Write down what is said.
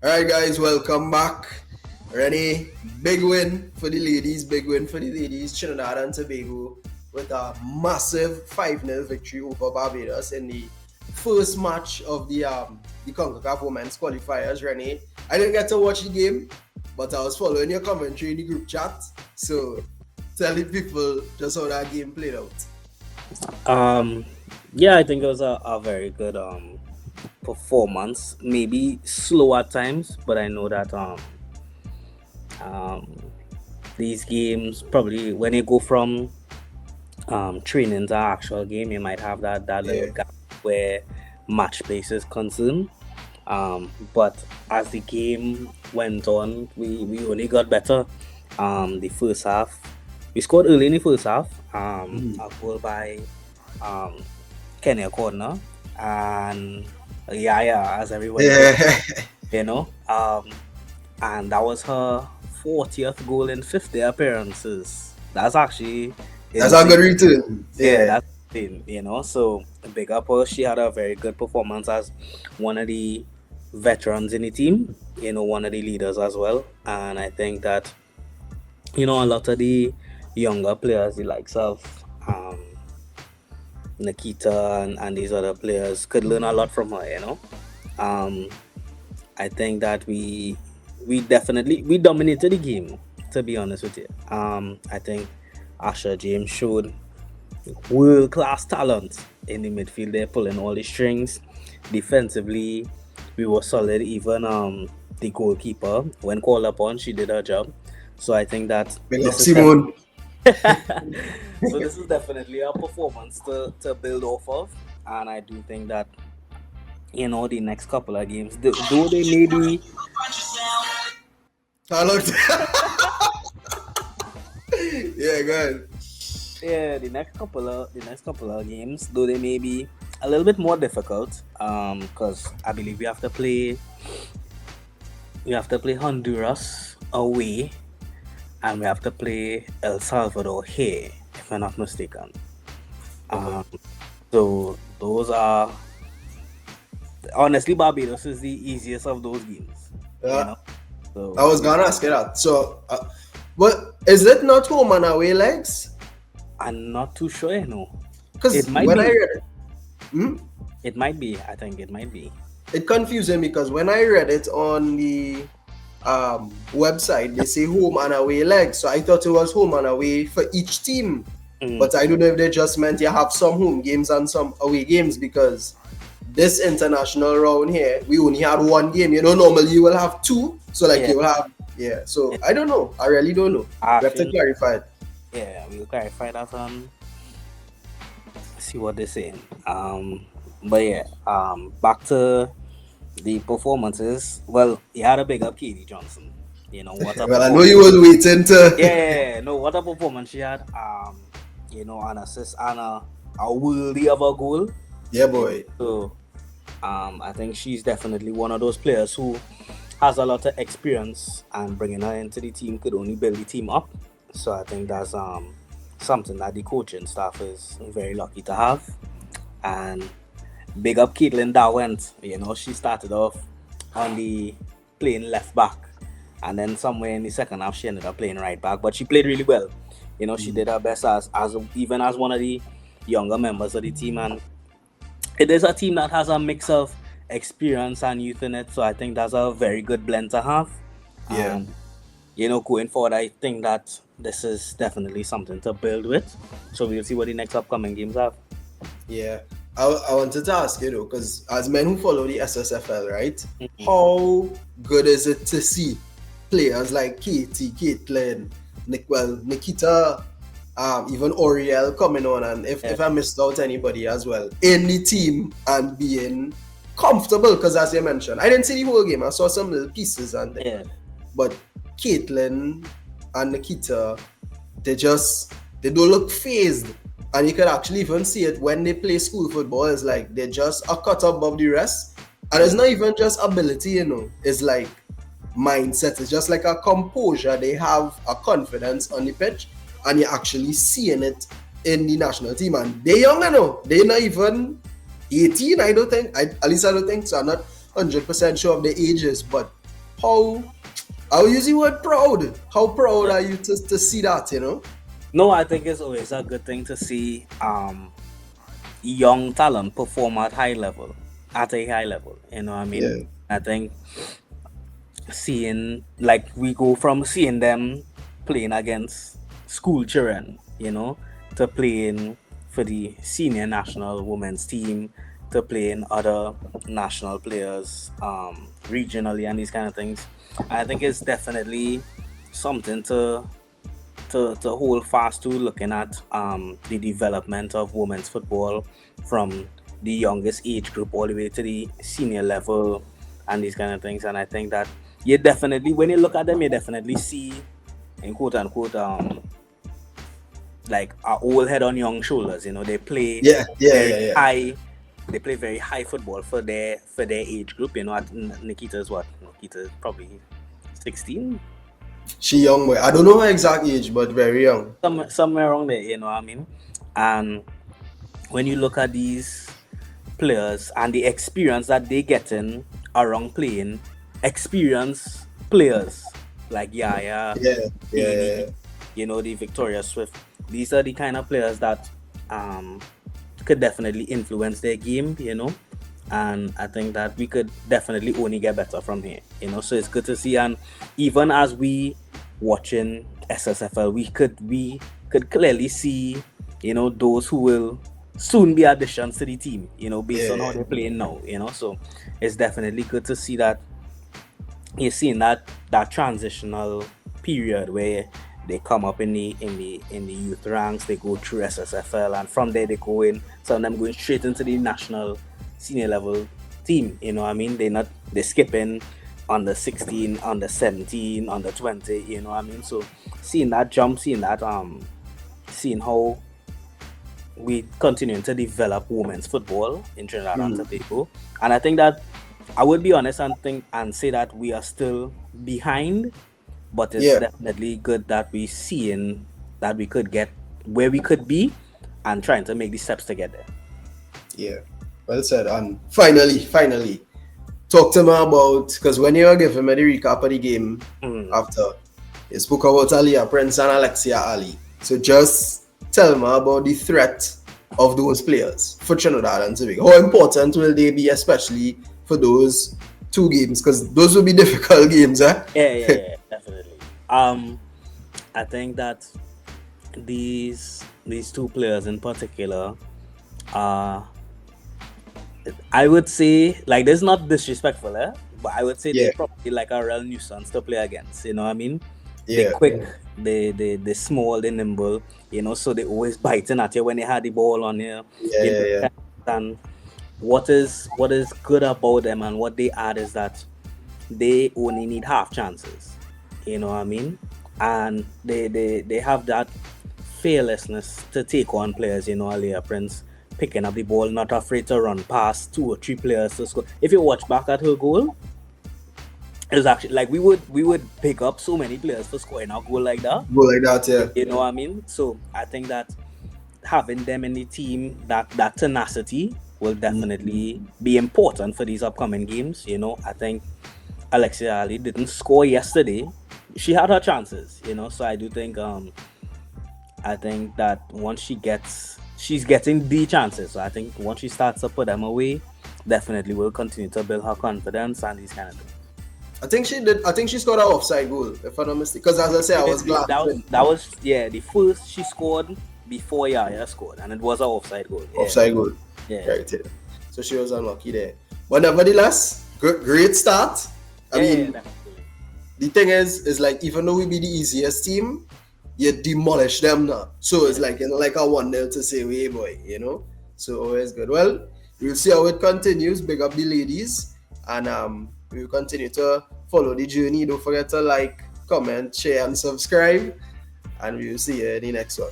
Alright guys, welcome back. Ready? Big win for the ladies, Trinidad and Tobago with a massive 5-0 victory over Barbados in the first match of the Concacaf Women's Qualifiers, René. I didn't get to watch the game, but I was following your commentary in the group chat. So tell the people just how that game played out. Yeah, I think it was a very good performance. Maybe slow at times, but I know that these games probably when you go from training to actual game, you might have that little gap where match pace is concerned. But as the game went on, we only got better. The first half, we scored early in the first half. A goal by Kenya corner, and as everyone knows, and that was her 40th goal in 50 appearances. That's actually that's a good return. That's insane, so big up her. She had a very good performance as one of the veterans in the team, one of the leaders as well. And I think that a lot of the younger players, the likes of Nikita and these other players, could learn a lot from her. I think that we dominated the game, to be honest with you. I think Asha James showed world-class talent in the midfield. They're pulling all the strings. Defensively, we were solid. Even the goalkeeper, when called upon, she did her job. So I think that Simone. So this is definitely a performance to build off of, and I do think that the next couple of games, though they may be. Yeah, go ahead. Yeah, the next couple of games, though they may be a little bit more difficult, because I believe we have to play Honduras away, and we have to play El Salvador here, if I'm not mistaken. So those are, honestly, Barbados is the easiest of those games. Yeah. So I was gonna ask you that. So, what is it? Not home and away legs? I'm not too sure, Because it might when be. I read it, It might be. I think it might be. It confused me because when I read it on the website, they say home and away legs. So I thought it was home and away for each team. But I don't know if they just meant you have some home games and some away games, because this international round here, we only had one game. Normally you will have two. So you will have, So I don't know. I really don't know. We have to clarify it. Yeah, we'll clarify that see what they're saying. But back to the performances. Well, he had a big up Katie Johnson. Well, I know you was waiting to. What a performance she had. An assist and a worthy of a goal. Yeah, boy. So, I think she's definitely one of those players who has a lot of experience, and bringing her into the team could only build the team up. So I think that's something that the coaching staff is very lucky to have. And big up Caitlin Dawent. She started off on the playing left back, and then somewhere in the second half she ended up playing right back. But she played really well. She did her best as even as one of the younger members of the team, and it is a team that has a mix of experience and youth in it. So I think that's a very good blend to have. Yeah. Going forward, I think that this is definitely something to build with. So we'll see what the next upcoming games have. Yeah. I wanted to ask you, because as men who follow the SSFL, right, how good is it to see players like Katie, Caitlin, Nikita, even Oriel coming on, and if I missed out anybody as well, in the team and being comfortable? Because as you mentioned, I didn't see the whole game. I saw some little pieces but Caitlin and Nikita, they don't look phased, and you can actually even see it when they play school football. It's like they're just a cut above the rest, and it's not even just ability, it's like mindset. It's just like a composure. They have a confidence on the pitch, and you're actually seeing it in the national team. And they're young, they're not even 18. I don't think so. I'm not 100% sure of the ages, but I'll use the word proud. How proud are you to see that, you know? No, I think it's always a good thing to see young talent perform at a high level. You know what I mean? Yeah. I think seeing, like, we go from seeing them playing against school children, you know, to playing for the senior national women's team, to playing other national players regionally and these kind of things. I think it's definitely something to hold fast to, looking at the development of women's football from the youngest age group all the way to the senior level and these kind of things. And I think that you definitely, when you look at them, you definitely see, in quote unquote, like our old head on young shoulders. You know, they play very high. They play very high football for their age group. You know, Nikita's probably 16. She young boy. I don't know her exact age, but very young. Somewhere around there, you know what I mean? And when you look at these players and the experience that they getting around playing, experienced players like Yaya, you know, the Victoria Swift, these are the kind of players that could definitely influence their game, you know. And I think that we could definitely only get better from here, you know. So it's good to see. And even as we watching SSFL, we could clearly see, you know, those who will soon be additions to the team, you know, based on how they're playing now, you know. So it's definitely good to see that you're seeing that transitional period where they come up in the youth ranks, they go through SSFL, and from there they go in, some of them going straight into the national senior level team, you know what I mean? They're skipping on the 16, on the 17, on the 20, you know what I mean? So seeing that jump, seeing how we continue to develop women's football in Trinidad and Tobago. And I think that I would be honest and say that we are still behind, but it's definitely good that we seeing that we could get where we could be and trying to make the steps to get there. Yeah, well said. And finally, talk to me about, because when you were giving me the recap of the game after, you spoke about Aliyah Prince and Alexia Ali. So just tell me about the threat of those players for Trinidad and Tobago. How important will they be, especially for those two games? Because those will be difficult games, eh? Yeah, definitely. I think that these two players in particular are, I would say, like, this is not disrespectful, but I would say they're probably like a real nuisance to play against, you know what I mean? They're quick, they're small, they're nimble, you know, so they're always biting at you when they had the ball on you. And what is good about them and what they add is that they only need half chances, you know what I mean? And they have that fearlessness to take on players, you know, Aliyah Prince picking up the ball, not afraid to run past 2 or 3 players to score. If you watch back at her goal, it was actually like we would pick up so many players for scoring a goal like that. You know what I mean? So I think that having them in the team, that tenacity will definitely be important for these upcoming games. You know, I think Alexia Ali didn't score yesterday. She had her chances, you know, so I do think I think that once she's getting the chances. So I think once she starts to put them away, definitely will continue to build her confidence and these kind of things. I think she did. I think she scored an offside goal, if I'm not mistaken. Because as I say, I was glad. That was the first she scored before Yaya scored, and it was an offside goal. Offside goal. Yeah. Right here. So she was unlucky there. But nevertheless, great start. I mean, the thing is like, even though we be the easiest team, you demolish them now. So it's like, you know, like a 1-0 to say, hey boy, you know. So always good. Well, we'll see how it continues. Big up the ladies, and we'll continue to follow the journey. Don't forget to like, comment, share, and subscribe. And we'll see you in the next one.